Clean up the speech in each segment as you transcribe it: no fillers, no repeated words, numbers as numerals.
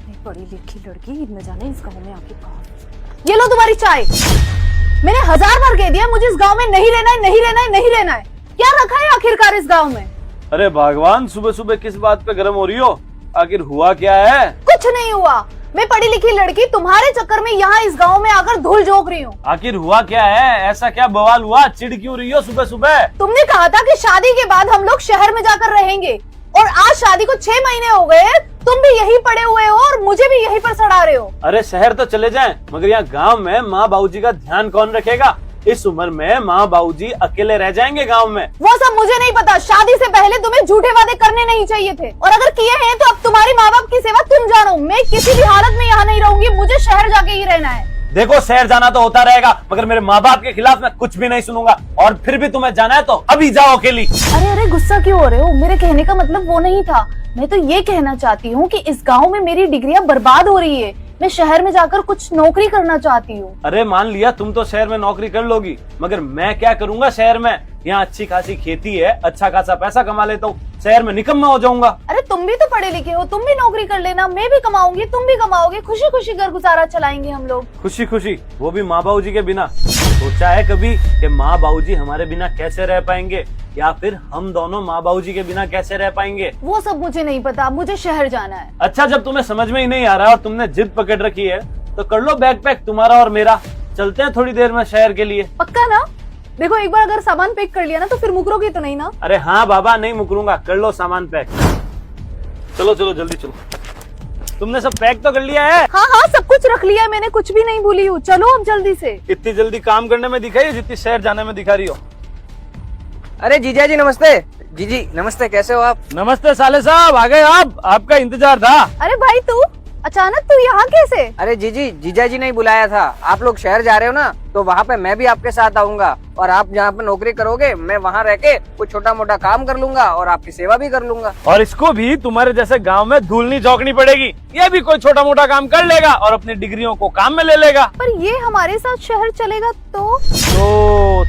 इतनी पढ़ी लिखी लड़की न जाने इस गांव में आके कहा। ये लो तुम्हारी चाय। मैंने 1000 बार कह दिया मुझे इस गांव में नहीं रहना है, नहीं रहना है, नहीं रहना है। क्या रखा है आखिरकार इस गांव में? अरे भगवान, सुबह सुबह किस बात पे गर्म हो रही हो? आखिर हुआ क्या है? कुछ नहीं हुआ। मैं पढ़ी लिखी लड़की तुम्हारे चक्कर में यहाँ इस गांव में आकर धूल झोंक रही हूँ। आखिर हुआ क्या है? ऐसा क्या बवाल हुआ? चिढ़ क्यों रही हो सुबह सुबह? तुमने कहा था कि शादी के बाद हम लोग शहर में जाकर रहेंगे, और आज शादी को 6 महीने हो गए, तुम भी यहीं पड़े हुए हो और मुझे भी यहीं पर सड़ा रहे हो। अरे शहर तो चले जाएं, मगर यहाँ गांव में माँ बाबूजी का ध्यान कौन रखेगा? इस उम्र में माँ बाबूजी अकेले रह जाएंगे गांव में। वो सब मुझे नहीं पता। शादी से पहले तुम्हें झूठे वादे करने नहीं चाहिए थे, और अगर किए हैं तो अब तुम्हारी माँ बाप की सेवा तुम जानो। मैं किसी भी हालत में यहाँ नहीं रहूंगी, मुझे शहर जाके ही रहना है। देखो, शहर जाना तो होता रहेगा, मगर मेरे माँ बाप के खिलाफ मैं कुछ भी नहीं सुनूंगा। और फिर भी तुम्हें जाना है तो अभी जाओ अकेली। अरे अरे, गुस्सा क्यों हो रहे हो? मेरे कहने का मतलब वो नहीं था। मैं तो ये कहना चाहती हूँ कि इस गांव में मेरी डिग्रियां बर्बाद हो रही है। मैं शहर में जाकर कुछ नौकरी करना चाहती हूँ। अरे मान लिया तुम तो शहर में नौकरी कर लोगी, मगर मैं क्या करूंगा शहर में? यहाँ अच्छी खासी खेती है, अच्छा खासा पैसा कमा लेता हूँ, शहर में निकम्मा हो जाऊंगा। अरे तुम भी तो पढ़े लिखे हो, तुम भी नौकरी कर लेना। मैं भी कमाऊंगी, तुम भी कमाओगे, खुशी खुशी घर गुजारा चलाएंगे हम लोग। खुशी खुशी, वो भी माँ बाबूजी के बिना? सोचा है कभी कि माँ बाबूजी हमारे बिना कैसे रह पाएंगे, या फिर हम दोनों माँ बाबूजी के बिना कैसे रह पाएंगे? वो सब मुझे नहीं पता, मुझे शहर जाना है। अच्छा, जब तुम्हें समझ में ही नहीं आ रहा और तुमने जिद पकड़ रखी है, तो कर लो बैग पैक तुम्हारा और मेरा, चलते हैं थोड़ी देर में शहर के लिए। पक्का ना? देखो, एक बार अगर सामान पैक कर लिया ना तो फिर मुकरोगे तो नहीं ना? अरे हाँ बाबा, नहीं मुकरूंगा, कर लो सामान पैक। चलो चलो जल्दी चलो। तुमने सब पैक तो कर लिया है? हाँ हाँ, सब कुछ रख लिया, मैंने कुछ भी नहीं भूली हूँ। चलो अब जल्दी से। इतनी जल्दी काम करने में दिखाई है जितनी शहर जाने में दिखा रही हो। अरे जीजा जी नमस्ते। जीजी नमस्ते, कैसे हो आप? नमस्ते साले साहब, आ गए आप? आपका इंतजार था। अरे भाई, तू अचानक तू यहाँ कैसे? अरे जीजी, जीजा जी ने ही बुलाया था। आप लोग शहर जा रहे हो ना, तो वहाँ पे मैं भी आपके साथ आऊंगा, और आप जहाँ पे नौकरी करोगे मैं वहाँ रह के कुछ छोटा मोटा काम कर लूंगा और आपकी सेवा भी कर लूंगा। और इसको भी तुम्हारे जैसे गांव में धूल नहीं झोंकनी पड़ेगी, ये भी कोई छोटा मोटा काम कर लेगा और अपनी डिग्रियों को काम में ले लेगा। पर ये हमारे साथ शहर चलेगा तो?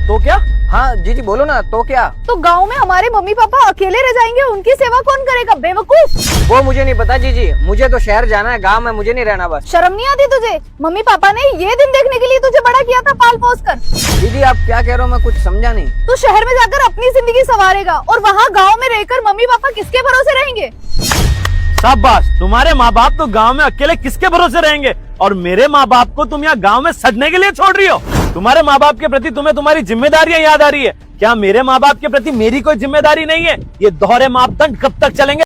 तो क्या? हाँ जीजी बोलो ना, तो क्या? तो गांव में हमारे मम्मी पापा अकेले रह जाएंगे, उनकी सेवा कौन करेगा? बेवकूफ। वो मुझे नहीं पता जीजी, मुझे तो शहर जाना है, गाँव में मुझे नहीं रहना बस। शर्म नहीं आती तुझे? मम्मी पापा ने ये दिन देखने के लिए तुझे बड़ा किया था पाल पोस कर। दीदी आप क्या कह रहे हो, मैं कुछ समझा नहीं। तू शहर में जाकर अपनी जिंदगी संवारेगा, और वहाँ गांव में रहकर मम्मी पापा किसके भरोसे रहेंगे? शाबाश, तुम्हारे माँ बाप तो गांव में अकेले किसके भरोसे रहेंगे, और मेरे माँ बाप को तुम यहाँ गांव में सड़ने के लिए छोड़ रही हो। तुम्हारे माँ बाप के प्रति तुम्हें तुम्हारी जिम्मेदारियां याद आ रही है क्या? मेरे माँ बाप के प्रति मेरी कोई जिम्मेदारी नहीं है? ये दोहरे मापदंड कब तक चलेंगे?